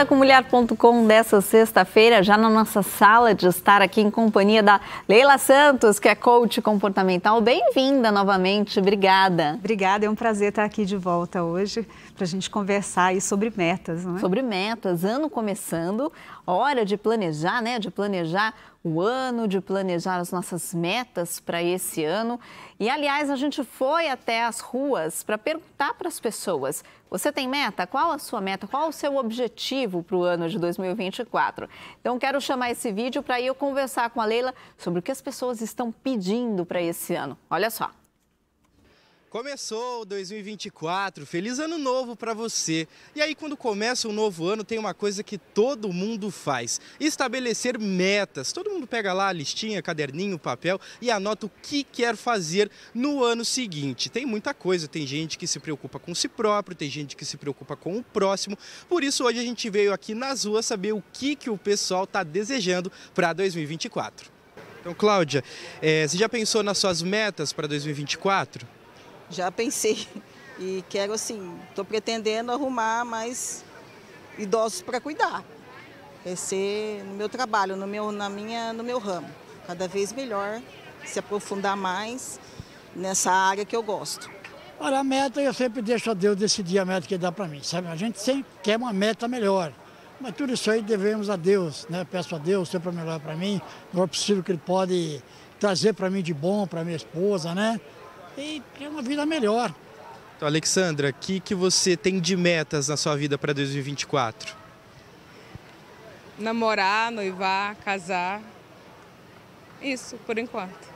Com Mulher.com dessa sexta-feira, já na nossa sala de estar aqui em companhia da Leila Santos, que é coach comportamental. Bem-vinda novamente, obrigada. Obrigada, é um prazer estar aqui de volta hoje para a gente conversar aí sobre metas, não é? Sobre metas, ano começando, hora de planejar, né? De planejar o ano, de planejar as nossas metas para esse ano. E, aliás, a gente foi até as ruas para perguntar para as pessoas: você tem meta? Qual a sua meta? Qual o seu objetivo para o ano de 2024? Então, quero chamar esse vídeo para eu conversar com a Leila sobre o que as pessoas estão pedindo para esse ano. Olha só. Começou 2024, feliz ano novo para você. E aí, quando começa um novo ano, tem uma coisa que todo mundo faz: estabelecer metas. Todo mundo pega lá a listinha, caderninho, papel e anota o que quer fazer no ano seguinte. Tem muita coisa, tem gente que se preocupa com si próprio, tem gente que se preocupa com o próximo. Por isso, hoje a gente veio aqui nas ruas saber o que o pessoal está desejando para 2024. Então, Cláudia, você já pensou nas suas metas para 2024? Já pensei e quero assim, estou pretendendo arrumar mais idosos para cuidar. Crescer no meu trabalho, no meu ramo. Cada vez melhor, se aprofundar mais nessa área que eu gosto. Olha, a meta eu sempre deixo a Deus decidir a meta que ele dá para mim, sabe? A gente sempre quer uma meta melhor, mas tudo isso aí devemos a Deus, né? Peço a Deus sempre o melhor para mim, o melhor possível que Ele pode trazer para mim de bom, para minha esposa, né? E ter uma vida melhor. Então, Alexandra, o que você tem de metas na sua vida para 2024? Namorar, noivar, casar. Isso, por enquanto.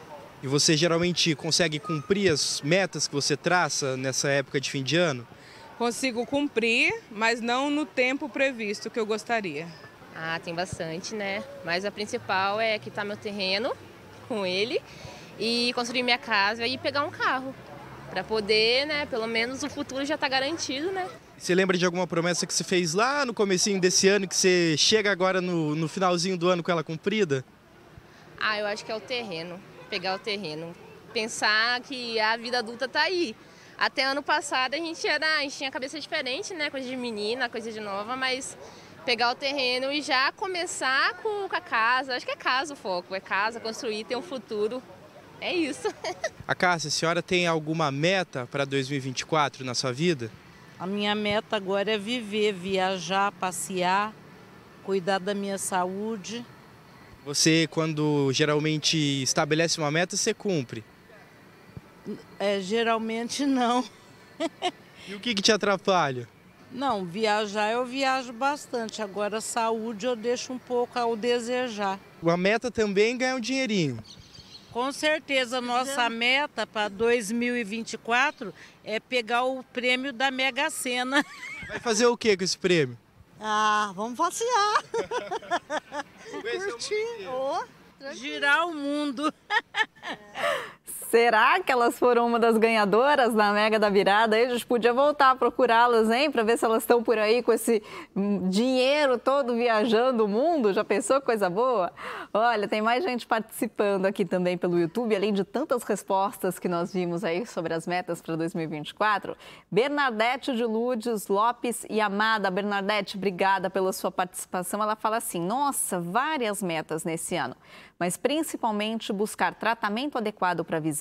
E você geralmente consegue cumprir as metas que você traça nessa época de fim de ano? Consigo cumprir, mas não no tempo previsto que eu gostaria. Ah, tem bastante, né? Mas a principal é quitar meu terreno com ele e construir minha casa e pegar um carro. Para poder, né, pelo menos o futuro já está garantido, né? Você lembra de alguma promessa que você fez lá no comecinho desse ano, que você chega agora no finalzinho do ano com ela cumprida? Ah, eu acho que é o terreno, pegar o terreno. Pensar que a vida adulta tá aí. Até ano passado a gente tinha cabeça diferente, né? Coisa de menina, coisa de nova, mas pegar o terreno e já começar com a casa. Acho que é casa o foco, é casa, construir, ter um futuro. É isso. A Cássia, a senhora tem alguma meta para 2024 na sua vida? A minha meta agora é viver, viajar, passear, cuidar da minha saúde. Você, quando geralmente estabelece uma meta, você cumpre? Geralmente não. E o que te atrapalha? Não, viajar eu viajo bastante. Agora, saúde eu deixo um pouco ao desejar. Uma meta também é ganhar um dinheirinho. Com certeza, nossa meta para 2024 é pegar o prêmio da Mega Sena. Vai fazer o que com esse prêmio? Ah, vamos passear. Curtir. Girar o mundo. Será que elas foram uma das ganhadoras da Mega da Virada? Aí a gente podia voltar a procurá-las, hein? Para ver se elas estão por aí com esse dinheiro todo viajando o mundo. Já pensou, coisa boa? Olha, tem mais gente participando aqui também pelo YouTube, além de tantas respostas que nós vimos aí sobre as metas para 2024. Bernadette de Lourdes Lopes e amada Bernadette, obrigada pela sua participação. Ela fala assim: nossa, várias metas nesse ano, mas principalmente buscar tratamento adequado para a visão,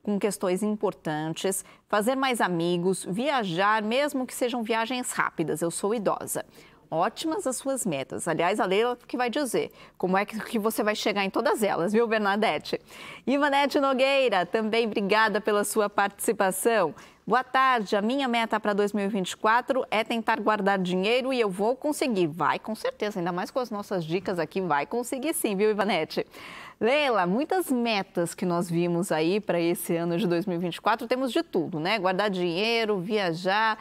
com questões importantes, fazer mais amigos, viajar, mesmo que sejam viagens rápidas. Eu sou idosa. Ótimas as suas metas. Aliás, a Leila que vai dizer como é que você vai chegar em todas elas, viu, Bernadette? Ivanete Nogueira, também obrigada pela sua participação. Boa tarde, a minha meta para 2024 é tentar guardar dinheiro e eu vou conseguir. Vai, com certeza, ainda mais com as nossas dicas aqui, vai conseguir sim, viu, Ivanete? Leila, muitas metas que nós vimos aí para esse ano de 2024, temos de tudo, né? Guardar dinheiro, viajar,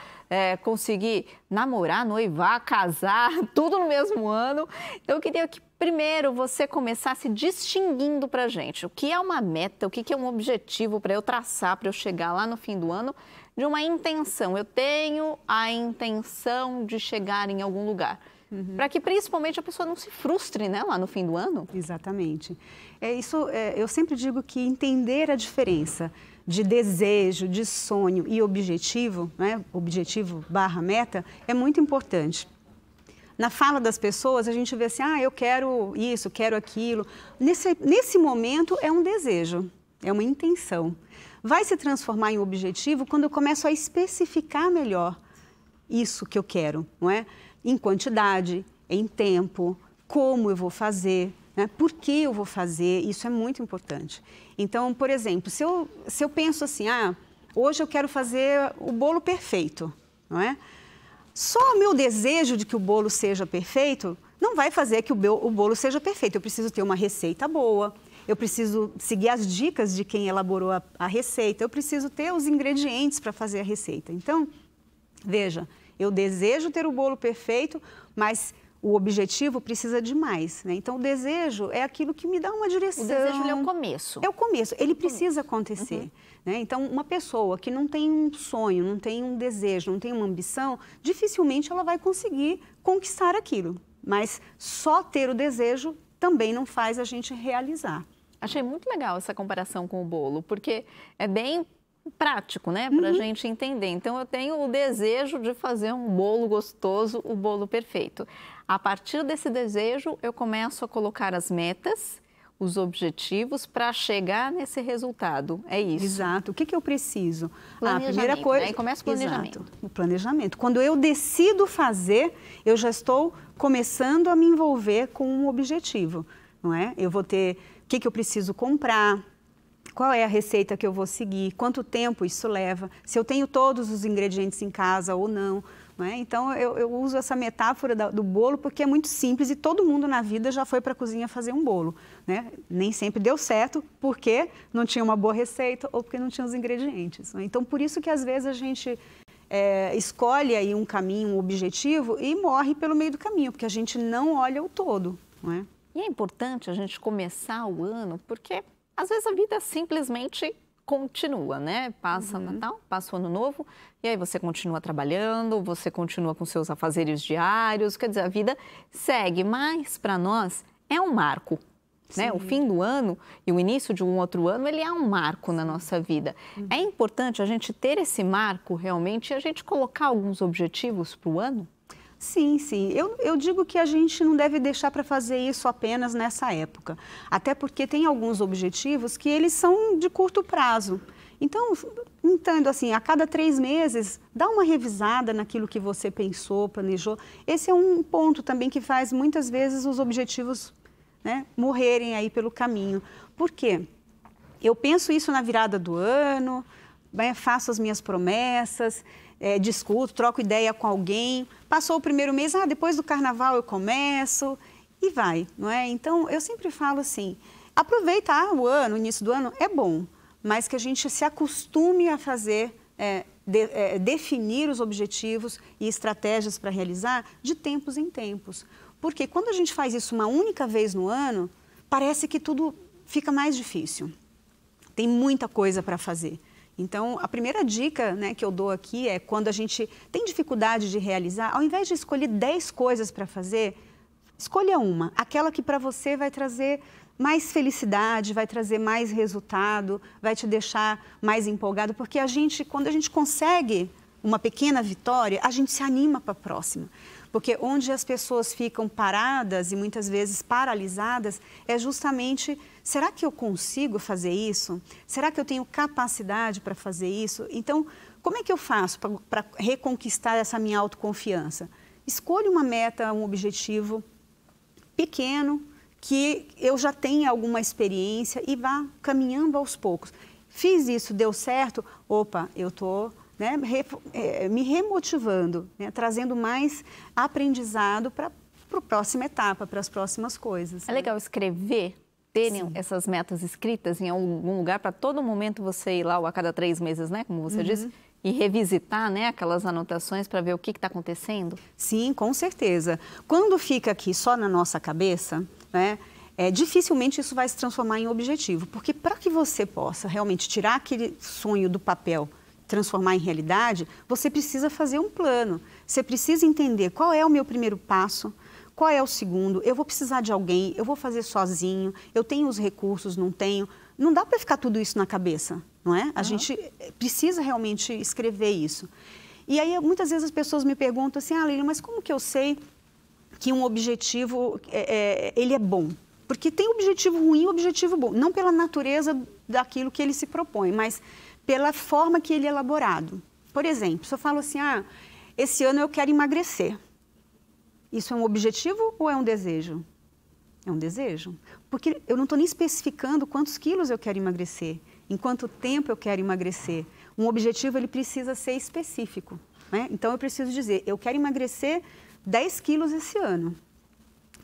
conseguir namorar, noivar, casar, tudo no mesmo ano. Então, eu queria que primeiro você começasse distinguindo para a gente o que é uma meta, o que é um objetivo para eu traçar, para eu chegar lá no fim do ano, de uma intenção. Eu tenho a intenção de chegar em algum lugar. Para que principalmente a pessoa não se frustre, né, lá no fim do ano. Exatamente. Eu sempre digo que entender a diferença de desejo, de sonho e objetivo, né, objetivo / meta, é muito importante. na fala das pessoas, a gente vê assim, eu quero isso, quero aquilo. Nesse momento é um desejo, é uma intenção. Vai se transformar em objetivo quando eu começo a especificar melhor isso que eu quero, não é? Em quantidade, em tempo, como eu vou fazer, né? Por que eu vou fazer, isso é muito importante. Então, por exemplo, se eu penso assim, hoje eu quero fazer o bolo perfeito, não é? Só o meu desejo de que o bolo seja perfeito não vai fazer que o bolo seja perfeito. Eu preciso ter uma receita boa, eu preciso seguir as dicas de quem elaborou a receita, eu preciso ter os ingredientes para fazer a receita. Então, veja, eu desejo ter o bolo perfeito, mas o objetivo precisa de mais, né? Então, o desejo é aquilo que me dá uma direção. O desejo é o começo. É o começo, ele precisa acontecer. Né? Então, uma pessoa que não tem um sonho, não tem um desejo, não tem uma ambição, dificilmente ela vai conseguir conquistar aquilo. Mas só ter o desejo também não faz a gente realizar. Achei muito legal essa comparação com o bolo, porque é bem prático, né, para a gente entender. Então, eu tenho o desejo de fazer um bolo gostoso, o bolo perfeito. A partir desse desejo, eu começo a colocar as metas, os objetivos para chegar nesse resultado. É isso. Exato. O que eu preciso? A primeira coisa... Aí começa o planejamento. Exato. O planejamento. Quando eu decido fazer, eu já estou começando a me envolver com um objetivo, não é? Eu vou ter... O que eu preciso comprar? Qual é a receita que eu vou seguir? Quanto tempo isso leva? Se eu tenho todos os ingredientes em casa ou não? Não é? Então, eu uso essa metáfora do bolo porque é muito simples e todo mundo na vida já foi para a cozinha fazer um bolo. Né? Nem sempre deu certo porque não tinha uma boa receita ou porque não tinha os ingredientes. Né? Então, por isso que às vezes a gente escolhe aí um caminho, um objetivo e morre pelo meio do caminho, porque a gente não olha o todo. Não é? E é importante a gente começar o ano porque às vezes a vida simplesmente continua, né? Passa o Natal, passa o Ano Novo, e aí você continua trabalhando, você continua com seus afazeres diários, quer dizer, a vida segue, mas para nós é um marco, né? O fim do ano e o início de um outro ano, ele é um marco na nossa vida. É importante a gente ter esse marco realmente e a gente colocar alguns objetivos para o ano? Sim, sim. Eu digo que a gente não deve deixar para fazer isso apenas nessa época. Até porque tem alguns objetivos que eles são de curto prazo. Então, entendo assim, a cada 3 meses, dá uma revisada naquilo que você pensou, planejou. Esse é um ponto também que faz muitas vezes os objetivos, né, morrerem aí pelo caminho. Por quê? Eu penso isso na virada do ano, faço as minhas promessas, discuto, troco ideia com alguém. Passou o primeiro mês, depois do carnaval eu começo e vai, não é? Então, eu sempre falo assim, aproveita o ano, o início do ano, é bom, mas que a gente se acostume a fazer, definir os objetivos e estratégias para realizar de tempos em tempos. Porque quando a gente faz isso uma única vez no ano, parece que tudo fica mais difícil. Tem muita coisa para fazer. Então, a primeira dica, né, que eu dou aqui é quando a gente tem dificuldade de realizar, ao invés de escolher 10 coisas para fazer, escolha uma, aquela que para você vai trazer mais felicidade, vai trazer mais resultado, vai te deixar mais empolgado, porque quando a gente consegue uma pequena vitória, a gente se anima para a próxima. Porque onde as pessoas ficam paradas e muitas vezes paralisadas é justamente, será que eu consigo fazer isso? Será que eu tenho capacidade para fazer isso? Então, como é que eu faço para reconquistar essa minha autoconfiança? Escolha uma meta, um objetivo pequeno, que eu já tenha alguma experiência e vá caminhando aos poucos. Fiz isso, deu certo? Opa, eu estou... né, me remotivando, né, trazendo mais aprendizado para a próxima etapa, para as próximas coisas. É legal escrever, terem essas metas escritas em algum lugar para todo momento você ir lá a cada 3 meses, né, como você disse, e revisitar, né, aquelas anotações para ver o que está acontecendo? Sim, com certeza. Quando fica aqui só na nossa cabeça, né, dificilmente isso vai se transformar em objetivo, porque para que você possa realmente tirar aquele sonho do papel, transformar em realidade, você precisa fazer um plano. Você precisa entender qual é o meu primeiro passo, qual é o segundo, eu vou precisar de alguém, eu vou fazer sozinho, eu tenho os recursos, não tenho. Não dá para ficar tudo isso na cabeça, não é? A gente precisa realmente escrever isso. E aí, muitas vezes as pessoas me perguntam assim, Lilian, mas como que eu sei que um objetivo, ele é bom. Porque tem objetivo ruim e objetivo bom. Não pela natureza daquilo que ele se propõe, mas pela forma que ele é elaborado. Por exemplo, se eu falo assim, esse ano eu quero emagrecer. Isso é um objetivo ou é um desejo? É um desejo. Porque eu não estou nem especificando quantos quilos eu quero emagrecer, em quanto tempo eu quero emagrecer. Um objetivo, ele precisa ser específico, né? Então, eu preciso dizer, eu quero emagrecer 10 quilos esse ano,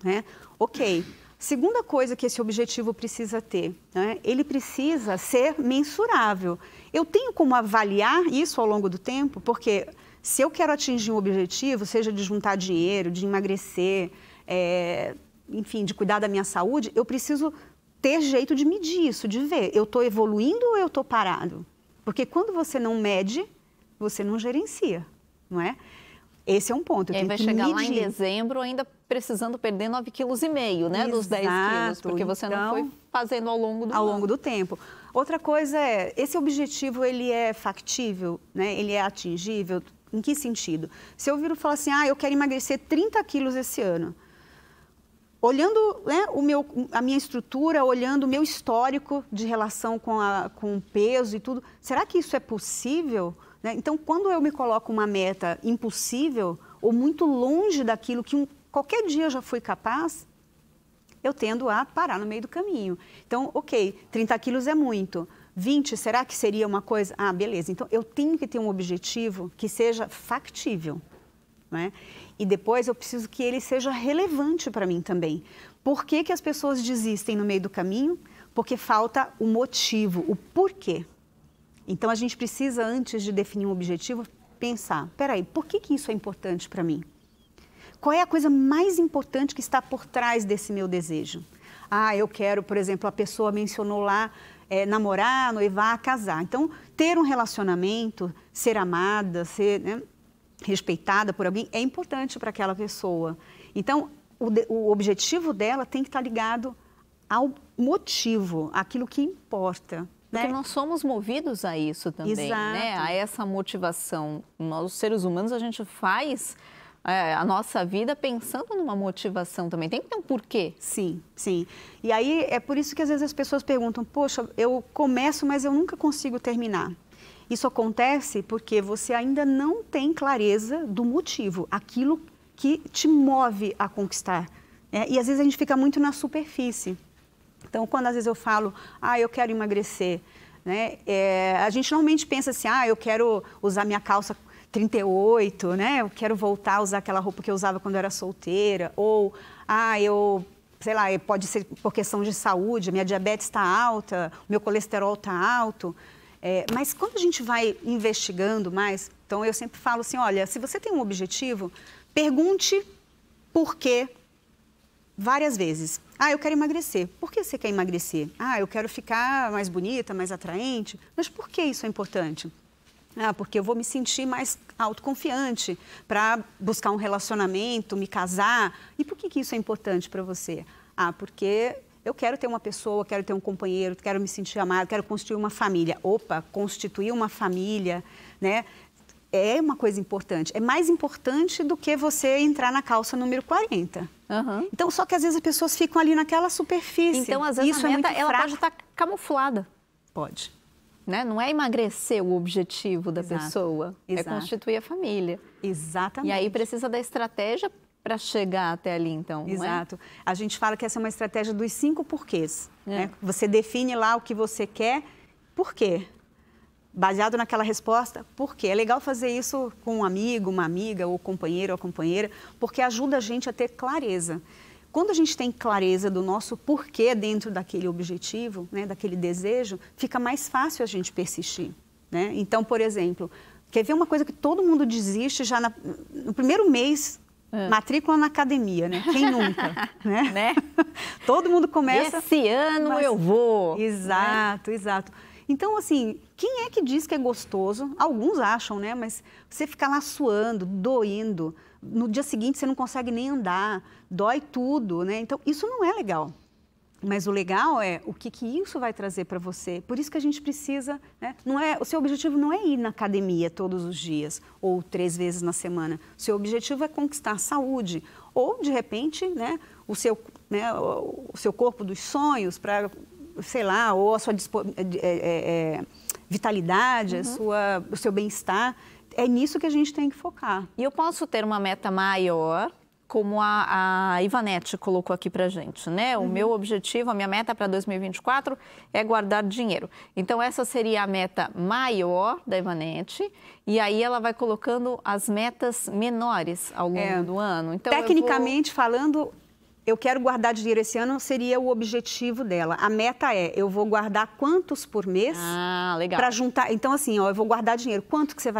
né? Ok. Segunda coisa que esse objetivo precisa ter, né? Ele precisa ser mensurável. Eu tenho como avaliar isso ao longo do tempo, porque se eu quero atingir um objetivo, seja de juntar dinheiro, de emagrecer, enfim, de cuidar da minha saúde, eu preciso ter jeito de medir isso, de ver, eu estou evoluindo ou eu estou parado? Porque quando você não mede, você não gerencia, não é? Esse é um ponto. E aí vai chegar lá em dezembro ainda precisando perder 9,5 quilos, né? Exato. Dos 10 quilos, porque você não foi fazendo ao longo do tempo. Outra coisa esse objetivo, ele é factível, né? Ele é atingível? Em que sentido? Se eu viro e falar assim, eu quero emagrecer 30 quilos esse ano, olhando, né, a minha estrutura, olhando o meu histórico de relação com o peso e tudo, será que isso é possível? Né? Então, quando eu me coloco uma meta impossível ou muito longe daquilo que qualquer dia eu já fui capaz, eu tendo a parar no meio do caminho. Então, ok, 30 quilos é muito. 20, será que seria uma coisa? Beleza. Então, eu tenho que ter um objetivo que seja factível, né? E depois eu preciso que ele seja relevante para mim também. Por que que as pessoas desistem no meio do caminho? Porque falta o motivo, o porquê. Então, a gente precisa, antes de definir um objetivo, pensar, peraí, por que que isso é importante para mim? Qual é a coisa mais importante que está por trás desse meu desejo? Eu quero, por exemplo, a pessoa mencionou lá, namorar, noivar, casar. Então, ter um relacionamento, ser amada, ser, né, respeitada por alguém, é importante para aquela pessoa. Então, o objetivo dela tem que estar ligado ao motivo, àquilo que importa. Porque nós somos movidos a isso também, né? A essa motivação. Nós, os seres humanos, a gente faz a nossa vida pensando numa motivação também. Tem que ter um porquê. Sim, sim. E aí, é por isso que às vezes as pessoas perguntam, poxa, eu começo, mas eu nunca consigo terminar. Isso acontece porque você ainda não tem clareza do motivo, aquilo que te move a conquistar. E às vezes a gente fica muito na superfície. Então, quando às vezes eu falo, eu quero emagrecer, né? A gente normalmente pensa assim, eu quero usar minha calça 38, né? Eu quero voltar a usar aquela roupa que eu usava quando eu era solteira, ou, sei lá, pode ser por questão de saúde, minha diabetes está alta, meu colesterol está alto. Mas quando a gente vai investigando mais, então eu sempre falo assim, olha, se você tem um objetivo, pergunte por quê várias vezes. Eu quero emagrecer. Por que você quer emagrecer? Eu quero ficar mais bonita, mais atraente. Mas por que isso é importante? Porque eu vou me sentir mais autoconfiante para buscar um relacionamento, me casar. E por que isso é importante para você? Porque eu quero ter uma pessoa, quero ter um companheiro, quero me sentir amado, quero constituir uma família. Constituir uma família, né? É uma coisa importante. É mais importante do que você entrar na calça número 40. Uhum. Então, só que às vezes as pessoas ficam ali naquela superfície. Então, às vezes, a meta, ela pode estar camuflada. Pode. Né? Não é emagrecer o objetivo da pessoa, Exato. É constituir a família. Exatamente. E aí precisa da estratégia para chegar até ali, então, não Exato. A gente fala que essa é uma estratégia dos 5 porquês. Né? Você define lá o que você quer, por quê? Baseado naquela resposta, por quê? É legal fazer isso com um amigo, uma amiga, ou companheiro ou companheira, porque ajuda a gente a ter clareza. Quando a gente tem clareza do nosso porquê dentro daquele objetivo, né, daquele desejo, fica mais fácil a gente persistir. Né? Então, por exemplo, quer ver uma coisa que todo mundo desiste já no primeiro mês, matrícula na academia, né? Quem nunca? né? Todo mundo começa... Esse ano eu vou. Exato, exato. Então, assim, quem é que diz que é gostoso? Alguns acham, né? Mas você ficar lá suando, doendo, no dia seguinte você não consegue nem andar, dói tudo, né? Então, isso não é legal. Mas o legal é o que isso vai trazer para você. Por isso que a gente precisa, né? O seu objetivo não é ir na academia todos os dias ou 3 vezes na semana. O seu objetivo é conquistar saúde ou, de repente, né, o seu corpo dos sonhos para, sei lá, ou a sua vitalidade, o seu bem-estar. É nisso que a gente tem que focar. E eu posso ter uma meta maior, como a Ivanete colocou aqui pra gente, né? O meu objetivo, a minha meta para 2024 é guardar dinheiro. Então, essa seria a meta maior da Ivanete, e aí ela vai colocando as metas menores ao longo do ano. Então, tecnicamente falando, eu quero guardar dinheiro esse ano, seria o objetivo dela. A meta eu vou guardar quantos por mês? Ah, legal. Para juntar. Então, assim, eu vou guardar dinheiro. Quanto que você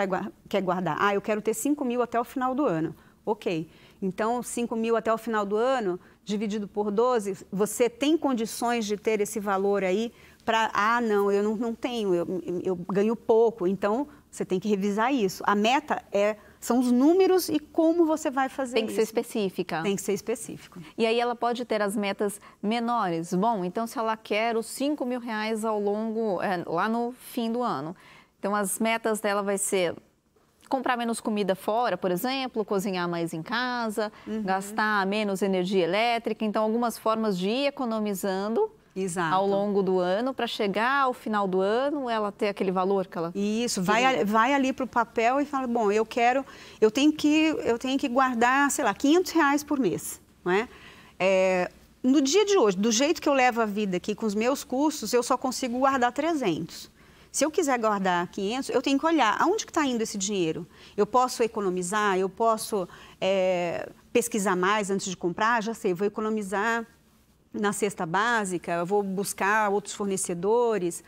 quer guardar? Eu quero ter 5 mil até o final do ano. Ok. Então, 5 mil até o final do ano, dividido por 12, você tem condições de ter esse valor aí para... não, eu não tenho, eu ganho pouco. Então, você tem que revisar isso. A meta são os números e como você vai fazer isso. Tem que ser específica. Tem que ser específico. E aí ela pode ter as metas menores. Bom, então se ela quer os 5 mil reais ao longo, lá no fim do ano. Então, as metas dela vai ser... comprar menos comida fora, por exemplo, cozinhar mais em casa, gastar menos energia elétrica. Então, algumas formas de ir economizando ao longo do ano para chegar ao final do ano, ela ter aquele valor que ela... Isso, vai ali para o papel e fala, bom, eu tenho que guardar, sei lá, 500 reais por mês, não é? No dia de hoje, do jeito que eu levo a vida aqui com os meus custos, eu só consigo guardar 300. Se eu quiser guardar 500, eu tenho que olhar aonde que está indo esse dinheiro. Eu posso economizar, eu posso pesquisar mais antes de comprar, já sei, vou economizar na cesta básica, eu vou buscar outros fornecedores,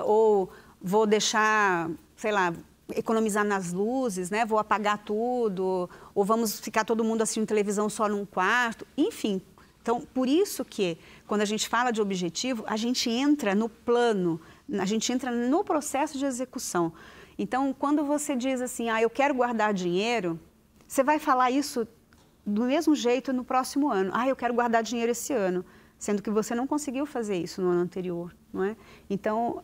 ou vou deixar, sei lá, economizar nas luzes, né? Vou apagar tudo, ou vamos ficar todo mundo assistindo televisão só num quarto, enfim. Então, por isso que, quando a gente fala de objetivo, a gente entra no plano, a gente entra no processo de execução. Então, quando você diz assim, eu quero guardar dinheiro, você vai falar isso do mesmo jeito no próximo ano. Eu quero guardar dinheiro esse ano, sendo que você não conseguiu fazer isso no ano anterior, não é? Então,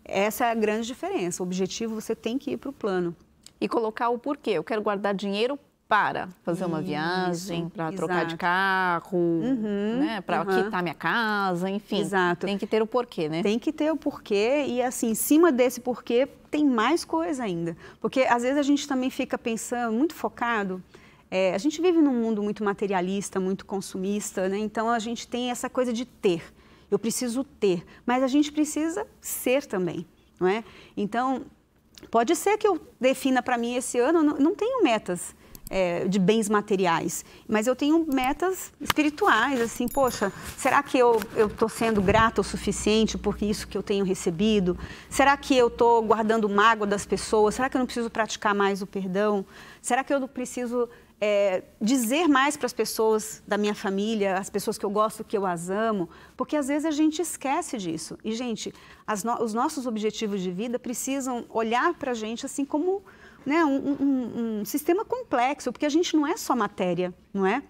essa é a grande diferença. O objetivo, você tem que ir para o plano. E colocar o porquê. Eu quero guardar dinheiro para fazer uma viagem, para trocar de carro, né? Para quitar minha casa, enfim. Exato. Tem que ter o porquê, né? Tem que ter o porquê e, assim, em cima desse porquê, tem mais coisa ainda. Porque, às vezes, a gente também fica pensando, muito focado. A gente vive num mundo muito materialista, muito consumista, né? Então, a gente tem essa coisa de ter. Eu preciso ter, mas a gente precisa ser também, não é? Então, pode ser que eu defina para mim esse ano, não tenho metas de bens materiais, mas eu tenho metas espirituais, assim, poxa, será que eu estou sendo grata o suficiente por isso que eu tenho recebido? Será que eu estou guardando mágoa das pessoas? Será que eu não preciso praticar mais o perdão? Será que eu não preciso dizer mais para as pessoas da minha família, as pessoas que eu gosto, que eu as amo? Porque às vezes a gente esquece disso. E, gente, os nossos objetivos de vida precisam olhar para a gente assim como... né, um sistema complexo, porque a gente não é só matéria, não é?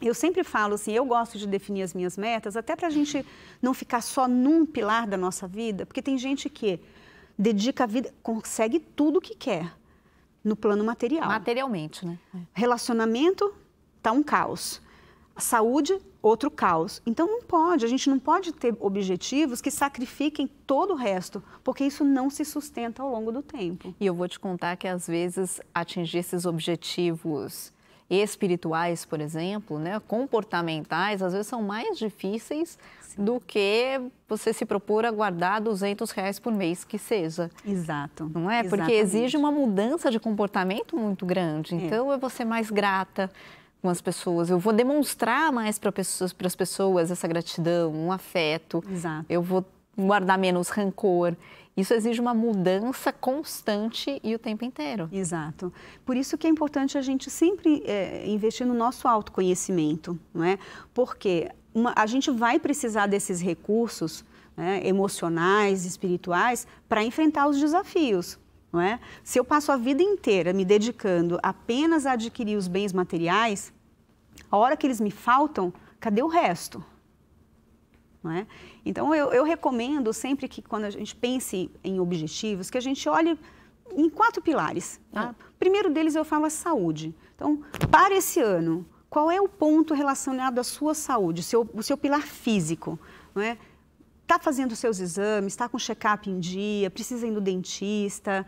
Eu sempre falo assim, eu gosto de definir as minhas metas, até para a gente não ficar só num pilar da nossa vida, porque tem gente que dedica a vida, consegue tudo o que quer no plano material. Materialmente, né? Relacionamento, tá um caos. Saúde, outro caos. Então, a gente não pode ter objetivos que sacrifiquem todo o resto, porque isso não se sustenta ao longo do tempo. E eu vou te contar que, às vezes, atingir esses objetivos espirituais, por exemplo, né, comportamentais, às vezes são mais difíceis do que você se propor a guardar 200 reais por mês, que seja. Exato. Não é? Porque exige uma mudança de comportamento muito grande. Então, eu vou ser mais grata com as pessoas, eu vou demonstrar mais para as pessoas essa gratidão, um afeto. Exato. Eu vou guardar menos rancor. Isso exige uma mudança constante e o tempo inteiro. Exato. Por isso que é importante a gente sempre investir no nosso autoconhecimento, não é? Porque a gente vai precisar desses recursos, né, emocionais, espirituais, para enfrentar os desafios. Não é? Se eu passo a vida inteira me dedicando apenas a adquirir os bens materiais, a hora que eles me faltam, cadê o resto? não é? Então, eu recomendo sempre que quando a gente pense em objetivos, que a gente olhe em 4 pilares. Tá? Primeiro deles eu falo a saúde. Então, para esse ano, qual é o ponto relacionado à sua saúde, o seu pilar físico, não é? Está fazendo seus exames, está com check-up em dia, precisa ir no dentista,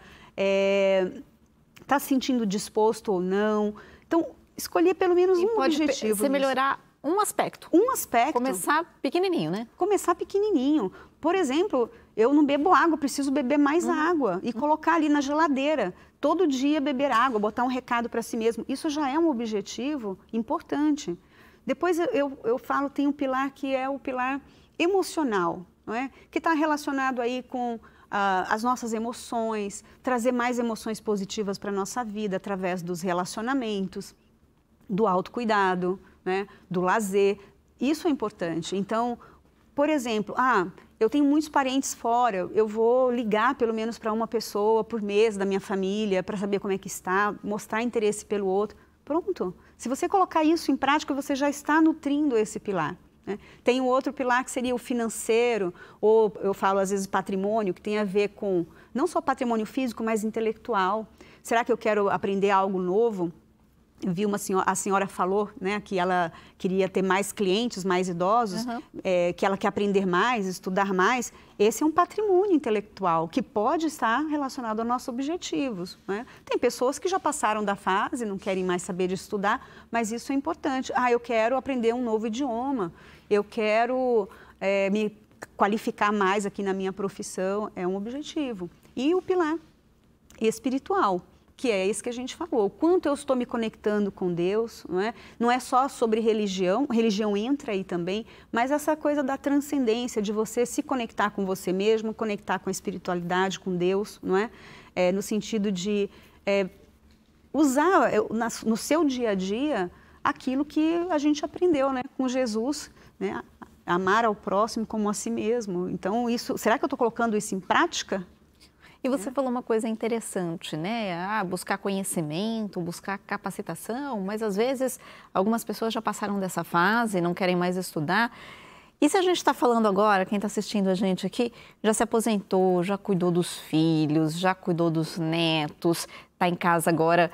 está se sentindo disposto ou não. Então, escolher pelo menos um objetivo. Você melhorar um aspecto. Um aspecto. Começar pequenininho, né? Começar pequenininho. Por exemplo, eu não bebo água, preciso beber mais água e colocar ali na geladeira. Todo dia beber água, botar um recado para si mesmo. Isso já é um objetivo importante. Depois eu falo, tem um pilar que é o pilar emocional, não é? Que está relacionado aí com as nossas emoções, trazer mais emoções positivas para a nossa vida através dos relacionamentos, do autocuidado, né? Do lazer. Isso é importante. Então, por exemplo, eu tenho muitos parentes fora, eu vou ligar pelo menos para uma pessoa por mês da minha família para saber como é que está, mostrar interesse pelo outro. Pronto. Se você colocar isso em prática, você já está nutrindo esse pilar. Né? Tem um outro pilar que seria o financeiro, ou eu falo às vezes patrimônio, que tem a ver com não só patrimônio físico, mas intelectual. Será que eu quero aprender algo novo? Eu vi a senhora falou, né, que ela queria ter mais clientes, mais idosos, que ela quer aprender mais, estudar mais. Esse é um patrimônio intelectual que pode estar relacionado aos nossos objetivos. Né? Tem pessoas que já passaram da fase, não querem mais saber de estudar, mas isso é importante. Eu quero aprender um novo idioma, eu quero me qualificar mais aqui na minha profissão, é um objetivo. E o pilar espiritual, que é esse que a gente falou, o quanto eu estou me conectando com Deus, não é? Não é só sobre religião, religião entra aí também, mas essa coisa da transcendência, de você se conectar com você mesmo, conectar com a espiritualidade, com Deus, não é? No sentido de usar no seu dia a dia aquilo que a gente aprendeu, né? Com Jesus, né? Amar ao próximo como a si mesmo. Então, será que eu estou colocando isso em prática? E você falou uma coisa interessante, né? Buscar conhecimento, buscar capacitação, mas às vezes algumas pessoas já passaram dessa fase, não querem mais estudar. E se a gente está falando agora, quem está assistindo a gente aqui, já se aposentou, já cuidou dos filhos, já cuidou dos netos, está em casa agora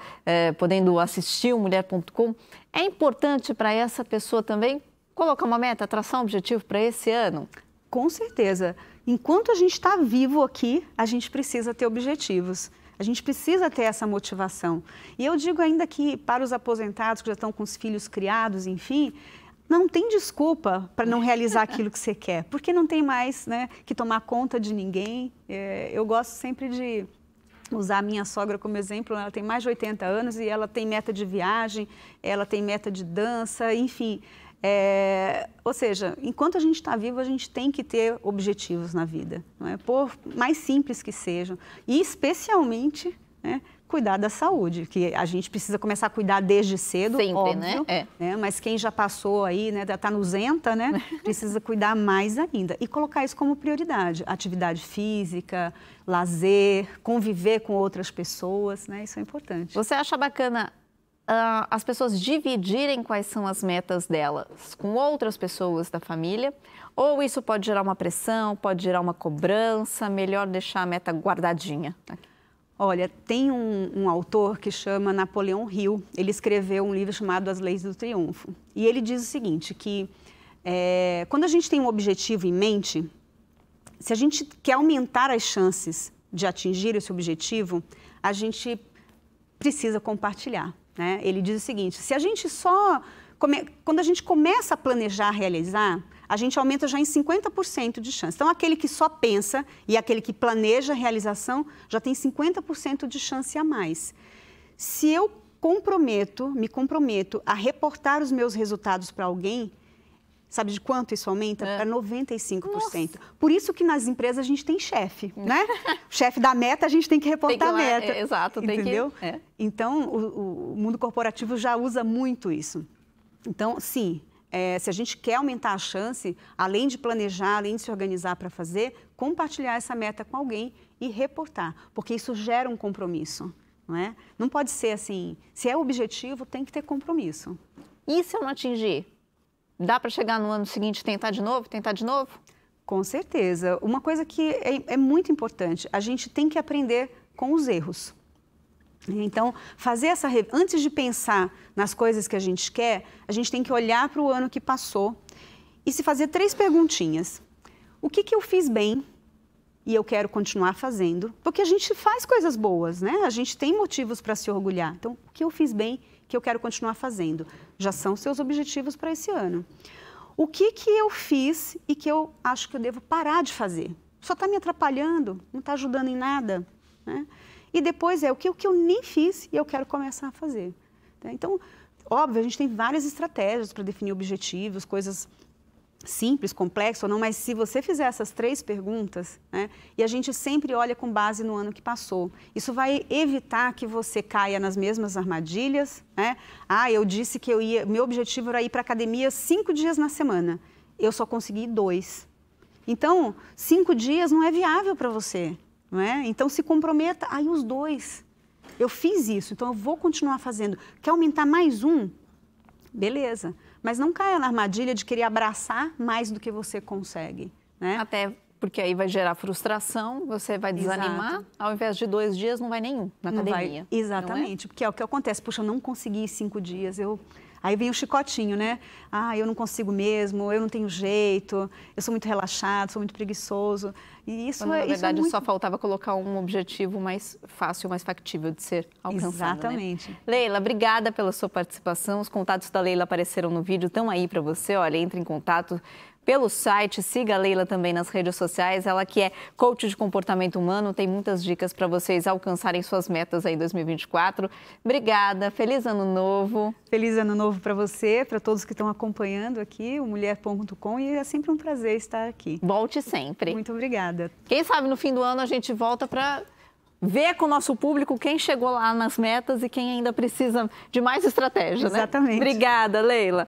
podendo assistir o Mulher.com, é importante para essa pessoa também colocar uma meta, traçar um objetivo para esse ano? Com certeza. Enquanto a gente está vivo aqui, a gente precisa ter objetivos. A gente precisa ter essa motivação. E eu digo ainda que para os aposentados que já estão com os filhos criados, enfim, não tem desculpa para não realizar aquilo que você quer, porque não tem mais, né, que tomar conta de ninguém. Eu gosto sempre de usar a minha sogra como exemplo. Ela tem mais de 80 anos e ela tem meta de viagem, ela tem meta de dança, enfim. Ou seja, enquanto a gente está vivo, a gente tem que ter objetivos na vida, não é? Por mais simples que sejam, e especialmente, né, cuidar da saúde, que a gente precisa começar a cuidar desde cedo, sempre, óbvio, né? Mas quem já passou aí, né, está nuzenta, né, precisa cuidar mais ainda e colocar isso como prioridade, atividade física, lazer, conviver com outras pessoas, né, isso é importante. Você acha bacana as pessoas dividirem quais são as metas delas com outras pessoas da família? Ou isso pode gerar uma pressão, pode gerar uma cobrança? Melhor deixar a meta guardadinha? Olha, tem um autor que chama Napoleão Hill. Ele escreveu um livro chamado As Leis do Triunfo. E ele diz o seguinte, que quando a gente tem um objetivo em mente, se a gente quer aumentar as chances de atingir esse objetivo, a gente precisa compartilhar. Né? Ele diz o seguinte, se a gente quando a gente começa a planejar, realizar, a gente aumenta já em 50% de chance. Então, aquele que só pensa e aquele que planeja a realização já tem 50% de chance a mais. Se eu me comprometo a reportar os meus resultados para alguém, sabe de quanto isso aumenta? Para 95%. Nossa. Por isso que nas empresas a gente tem chefe, né? O chefe da meta, a gente tem que reportar a meta. Exato, entendeu? Tem que... Então, o mundo corporativo já usa muito isso. Então, sim, se a gente quer aumentar a chance, além de planejar, além de se organizar para fazer, compartilhar essa meta com alguém e reportar, porque isso gera um compromisso, não é? Não pode ser assim, se é objetivo, tem que ter compromisso. E se eu não atingir? dá para chegar no ano seguinte e tentar de novo, tentar de novo? Com certeza. Uma coisa que é muito importante, a gente tem que aprender com os erros. Então, antes de pensar nas coisas que a gente quer, a gente tem que olhar para o ano que passou e se fazer 3 perguntinhas. O que eu fiz bem e eu quero continuar fazendo? Porque a gente faz coisas boas, né? A gente tem motivos para se orgulhar. Então, o que eu fiz bem que eu quero continuar fazendo? Já são seus objetivos para esse ano. O que eu fiz e que eu acho que eu devo parar de fazer? Só está me atrapalhando, não está ajudando em nada, né? E depois o que eu nem fiz e eu quero começar a fazer. Então, óbvio, a gente tem várias estratégias para definir objetivos, coisas simples, complexas ou não, mas se você fizer essas 3 perguntas, né, e a gente sempre olha com base no ano que passou, isso vai evitar que você caia nas mesmas armadilhas, né? Eu disse que meu objetivo era ir para a academia 5 dias na semana, eu só consegui 2. Então, 5 dias não é viável para você. Não é? Então, se comprometa, aí os 2. Eu fiz isso, então eu vou continuar fazendo. Quer aumentar mais 1? Beleza. Mas não caia na armadilha de querer abraçar mais do que você consegue. Né? Até porque aí vai gerar frustração, você vai desanimar. Exato. Ao invés de 2 dias, não vai nenhum na academia. Exatamente, porque é o que acontece. Puxa, eu não consegui 5 dias, Aí vem o chicotinho, né? Eu não consigo mesmo, eu não tenho jeito, eu sou muito relaxado, sou muito preguiçoso. E isso na verdade, muito... só faltava colocar um objetivo mais fácil, mais factível de ser alcançado. Exatamente. Né? Leila, obrigada pela sua participação. Os contatos da Leila apareceram no vídeo, estão aí para você. Olha, entre em contato pelo site, siga a Leila também nas redes sociais. Ela que é coach de comportamento humano, tem muitas dicas para vocês alcançarem suas metas aí em 2024. Obrigada, feliz ano novo. Feliz ano novo para você, para todos que estão acompanhando aqui, o mulher.com, e é sempre um prazer estar aqui. Volte sempre. Muito obrigada. Quem sabe no fim do ano a gente volta para ver com o nosso público quem chegou lá nas metas e quem ainda precisa de mais estratégia, Exatamente. Né? Obrigada, Leila.